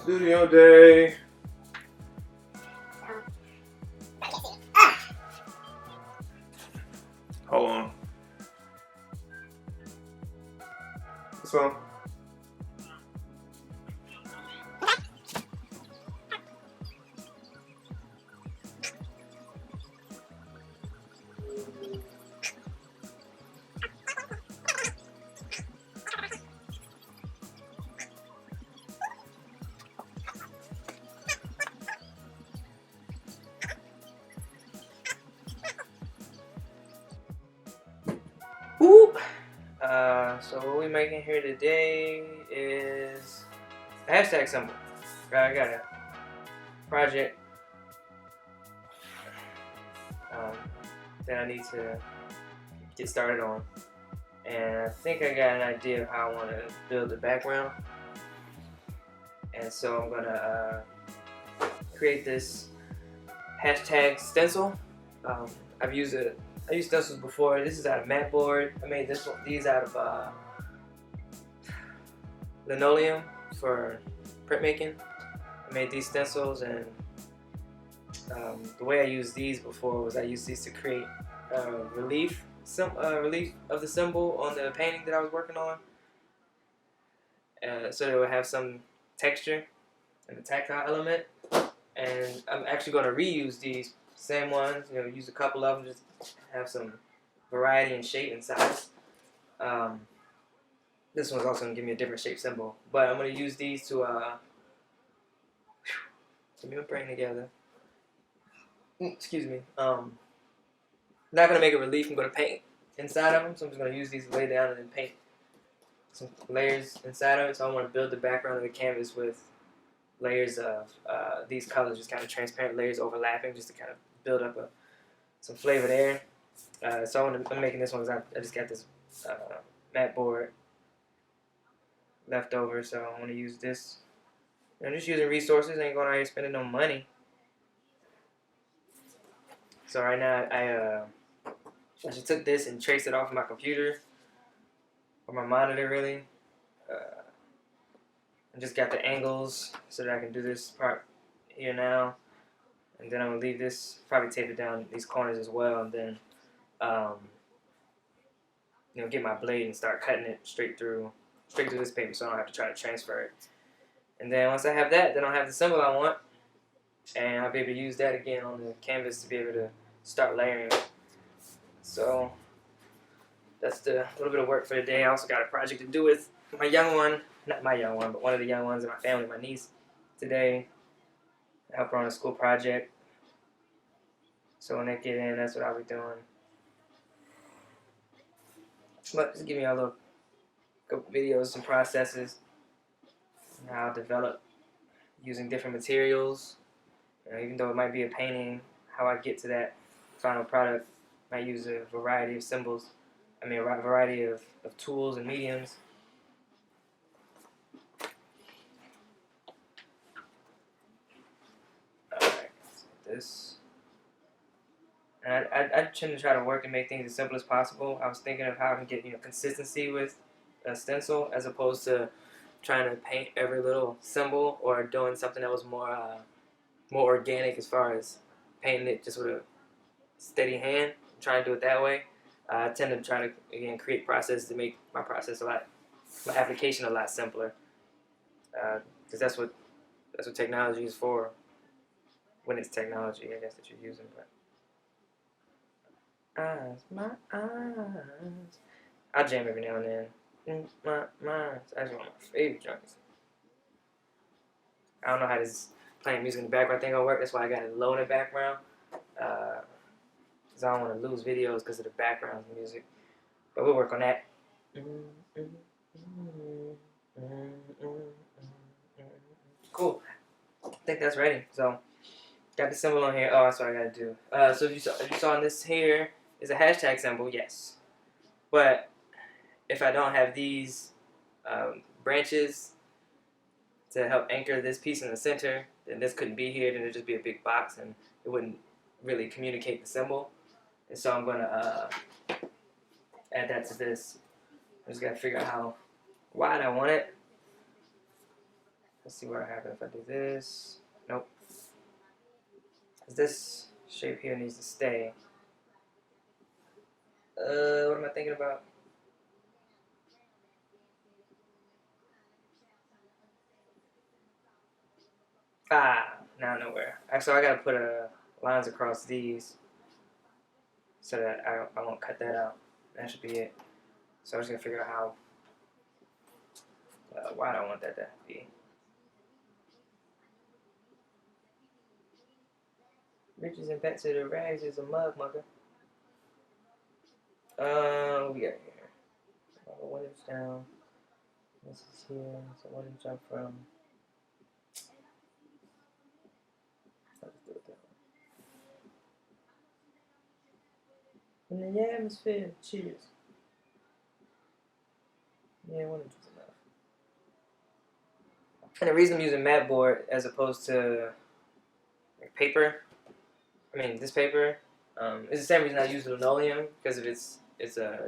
Studio day. Hold on. What's wrong? Whoop. So what we're making here today is a hashtag symbol. I got a project that I need to get started on, and I think I got an idea of how I want to build the background. And so I'm gonna create this hashtag stencil. I've used stencils before. This is out of mat board. I made these out of linoleum for printmaking. I made these stencils, and the way I used these before was I used these to create relief of the symbol on the painting that I was working on, so that it would have some texture and a tactile element. And I'm actually going to reuse these same ones, use a couple of them, just have some variety in shape and size. This one's also going to give me a different shape symbol, but I'm going to use these to get my brain together. Excuse me. Not going to make a relief. I'm going to paint inside of them, so I'm just going to use these to lay down and then paint some layers inside of it. So I want to build the background of the canvas with layers of these colors, just kind of transparent layers overlapping, just to kind of build up some flavor there. So I'm making this one because I just got this mat board left over, so I want to use this. I'm just using resources, ain't going out here spending no money. So right now I just took this and traced it off of my computer, or my monitor really. I just got the angles so that I can do this part here now. And then I'm going to leave this, probably tape it down these corners as well, and then get my blade and start cutting it straight through this paper, so I don't have to try to transfer it. And then once I have that, then I'll have the symbol I want, and I'll be able to use that again on the canvas to be able to start layering. So that's the little bit of work for the day. I also got a project to do with my young one, not my young one, but one of the young ones in my family, my niece, today. I help her on a school project. So when they get in, that's what I'll be doing. But just give me a couple videos, some processes, and how I develop using different materials. Even though it might be a painting, how I get to that final product might use a variety of symbols. A variety of tools and mediums. Alright, so this. And I tend to try to work and make things as simple as possible. I was thinking of how I can get consistency with a stencil, as opposed to trying to paint every little symbol, or doing something that was more organic as far as painting it just with a steady hand. Trying to do it that way. I tend to try to again create processes to make my application a lot simpler, because that's what technology is for. When it's technology, I guess, that you're using. But my eyes. I jam every now and then. My eyes. That's one of my favorite joints. I don't know how this playing music in the background thing will work. That's why I got it low in the background. Because I don't want to lose videos because of the background music. But we'll work on that. Cool. I think that's ready. So, got the symbol on here. Oh, that's what I gotta do. So if you saw this here is a hashtag symbol, yes. But if I don't have these branches to help anchor this piece in the center, then this couldn't be here. Then it'd just be a big box, and it wouldn't really communicate the symbol. And so I'm gonna add that to this. I just gotta figure out how wide I want it. Let's see what happens if I do this. Nope. This shape here needs to stay. What am I thinking about? Now nowhere. So I gotta put lines across these so that I won't cut that out. That should be it. So I'm just gonna figure out how wide I want that to be. Riches and pets to the rags is a mug mugger. What we got here? 1 inch down. This is here. So 1 inch up from. Let's do it that way. In the atmosphere, cheers. Yeah, 1 inch is enough. And the reason I'm using matte board as opposed to like paper, this paper, is the same reason I use linoleum, because of its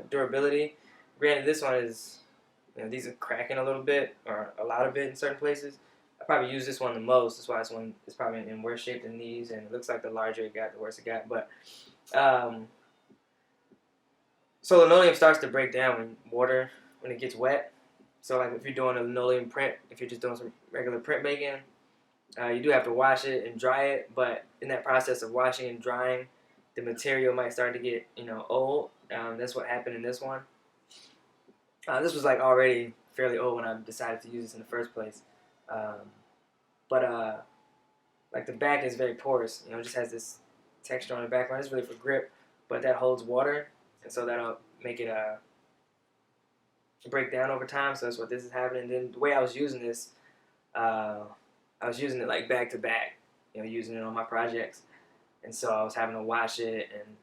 durability. Granted, this one is, these are cracking a little bit, or a lot of it in certain places. I probably use this one the most. That's why this one is probably in worse shape than these, and it looks like the larger it got, the worse it got. But so linoleum starts to break down when it gets wet. So like if you're doing a linoleum print, if you're just doing some regular printmaking, you do have to wash it and dry it. But in that process of washing and drying, the material might start to get old. That's what happened in this one. This was like already fairly old when I decided to use this in the first place. But like the back is very porous. It just has this texture on the background. It's really for grip, but that holds water, and so that'll make it break down over time. So that's what this is happening. And then the way I was using this, I was using it like back to back, using it on my projects, and so I was having to wash it and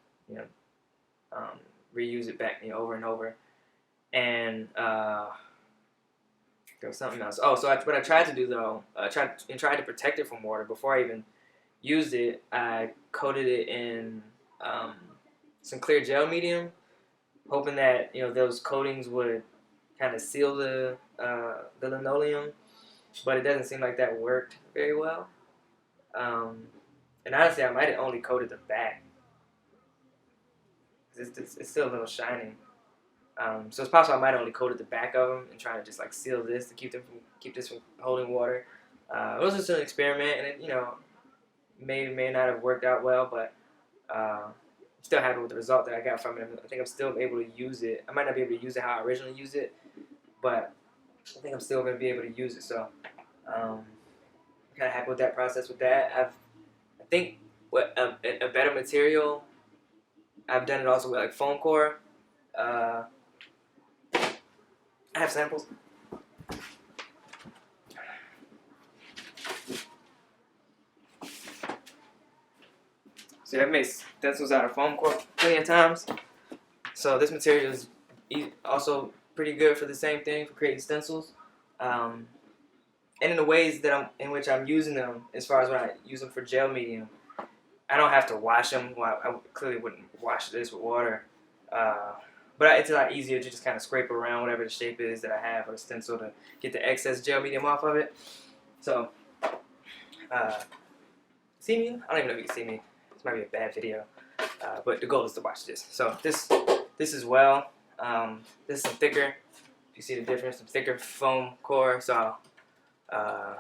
reuse it back over and over. And there was something else. Oh, so what I tried to do though, tried to protect it from water before I even used it. I coated it in some clear gel medium, hoping that those coatings would kind of seal the linoleum, but it doesn't seem like that worked very well. And honestly, I might have only coated the back. It's still a little shiny. So it's possible I might have only coated the back of them and trying to just like seal this to keep this from holding water. It was just an experiment, and it may not have worked out well, but I'm still happy with the result that I got from it. I think I'm still able to use it. I might not be able to use it how I originally used it, but I think I'm still going to be able to use it. So I'm kind of happy with that process. With that, I think what a better material. I've done it also with like foam core. I have samples. See, I've made stencils out of foam core plenty of times. So this material is also pretty good for the same thing, for creating stencils. And in the ways that in which I'm using them, as far as when I use them for gel medium, I don't have to wash them. Well, I clearly wouldn't wash this with water. But it's a lot easier to just kind of scrape around whatever the shape is that I have or the stencil to get the excess gel medium off of it. So, see me? I don't even know if you can see me. This might be a bad video. But the goal is to watch this. So this as well. This is some thicker. If you see the difference, some thicker foam core. So at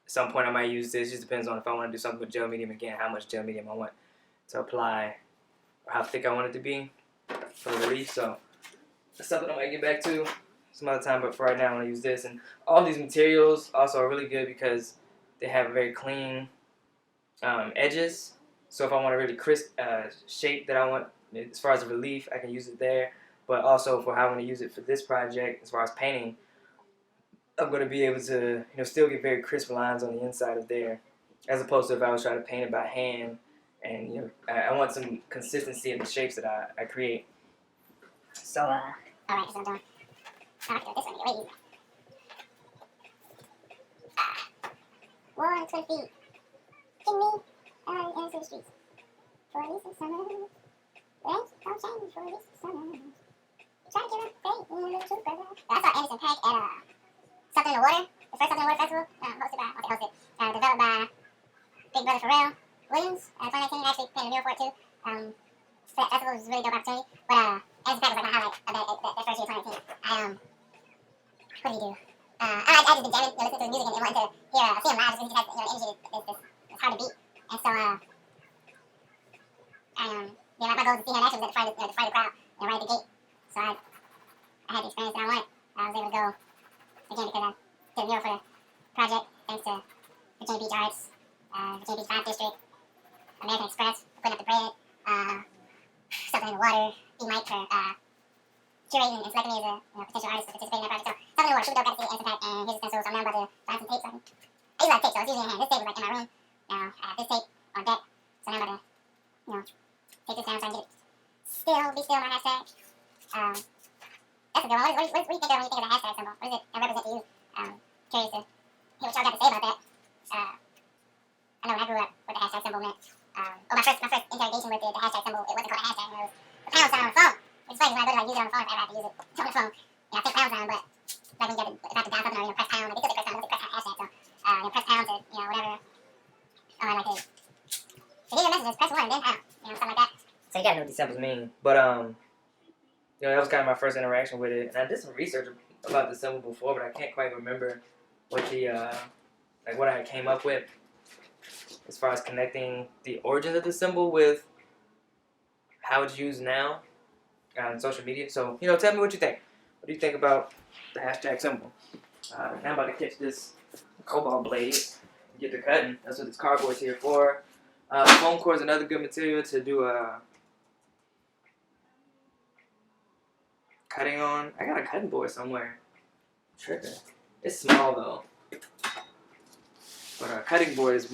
some point I might use this. It just depends on if I want to do something with gel medium again, how much gel medium I want to apply, or how thick I want it to be for the relief. So that's something I might get back to some other time, but for right now I'm going to use this. And all these materials also are really good because they have very clean edges. So if I want a really crisp shape that I want as far as the relief, I can use it there. But also for how I'm going to use it for this project, as far as painting, I'm going to be able to still get very crisp lines on the inside of there, as opposed to if I was trying to paint it by hand. And I want some consistency in the shapes that I create. So alright, so I'm doing. I have to do this one to get way easier. 120 feet. Give me into the streets. For this summer. Rains don't change for this summer. Try to get up great in the little brother. I saw Anderson Paak at something in the water. first Something Award Festival, developed by Big Brother Pharrell Williams, 2019. Actually played a mural for it too. So that festival was a really dope opportunity. But Ajency was like my highlight of that first year, 2019. What did he do? I just been jamming, listening to his music and wanting to see him live, just because he has, the energy it's hard to beat. And so, my goal was to see him actually was at the front of the crowd, right at the gate. So I had the experience that I wanted. I was able to go again because I did a mural for the project, thanks to Virginia Beach Arts, Virginia Beach 5 District, American Express for putting up the bread, something in the water, B-Mike for curating and selecting me as a potential artist to participate in that project. So something in the water, super dope, got to see Impact, and here's a stencil. So I'm now about to find some tape. So I use a lot of tape, so it's usually in hand. This tape is like in my room. Now I have this tape on deck, so now I'm about to, take this down so I can get it be still my hashtag. That's a good one. What do you think of when you think of the hashtag symbol? What does it represent to you? Curious to hear what y'all got to say about that. I know when I grew up, what the hashtag symbol meant. My first interrogation with the hashtag symbol, it wasn't called a hashtag. It was the pound sign on the phone. It's funny when I go to use it on the phone, if I ever have to use it on the phone. I think pound sign, but like when you if I have to dial something or press pound, they still say press pound, but they press hashtag. So press pound to whatever. Like to get your messages, press 1 and then pound. Something like that. So you gotta know what these symbols mean. But that was kind of my first interaction with it, and I did some research about the symbol before, but I can't quite remember what what I came up with as far as connecting the origins of the symbol with how it's used now on social media. So tell me what you think. What do you think about the hashtag symbol? Now I'm about to catch this cobalt blade, get to cutting. That's what this cardboard's here for. Foam core is another good material to do cutting on. I got a cutting board somewhere. Tripping. It's small though, but a cutting board is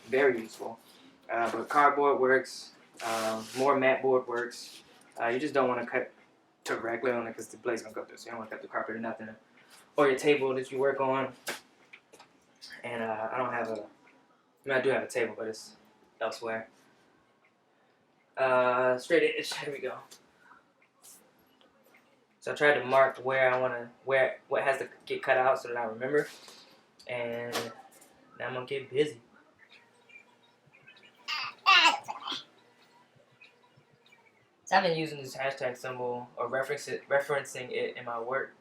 very useful. But cardboard works. More mat board works. You just don't want to cut directly on it because the blade's gonna go through. So you don't want to cut the carpet or nothing, or your table that you work on. And I don't have I do have a table, but it's elsewhere. Straight edge. Here we go. So I tried to mark what has to get cut out so that I remember. And now I'm gonna get busy. So I've been using this hashtag symbol or referencing it in my work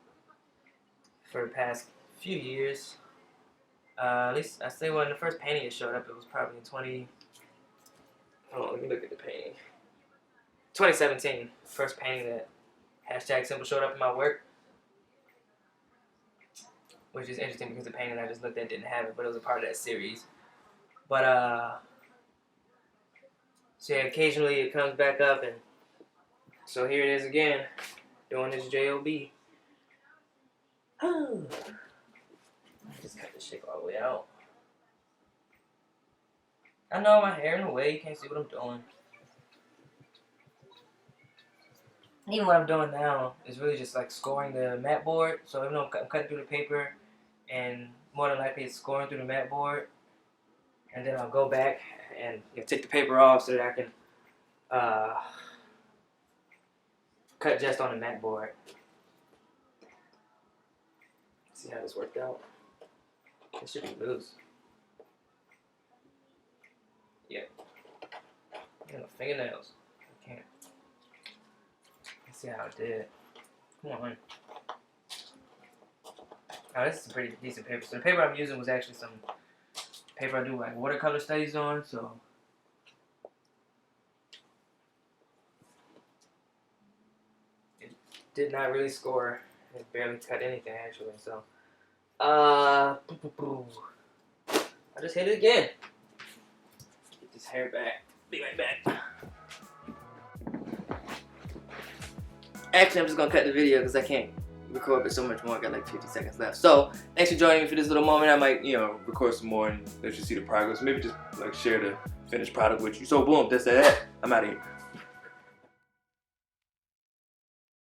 for the past few years. At least I say when the first painting showed up, it was probably in let me look at the painting. 2017, first painting that hashtag symbol showed up in my work, which is interesting because the painting I just looked at didn't have it, but it was a part of that series. But so yeah, occasionally it comes back up, and so here it is again, doing this job. Just cut this shit all the way out. I know my hair in the way, you can't see what I'm doing. And even what I'm doing now is really just like scoring the mat board. So even though I'm cutting through the paper, and more than likely it's scoring through the mat board, and then I'll go back and take the paper off so that I can cut just on the mat board. See how this worked out. It should be loose. Yeah. No fingernails. I can't. Let's see how it did. Come on. Oh, this is a pretty decent paper. So the paper I'm using was actually some paper I do like watercolor studies on, so it did not really score. It barely cut anything actually, so I just hit it again. Get this hair back. Be right back. Actually, I'm just gonna cut the video because I can't record but so much more. I got like 50 seconds left. So thanks for joining me for this little moment. I might, record some more and let you see the progress. Maybe just like share the finished product with you. So boom, that's that. I'm out of here.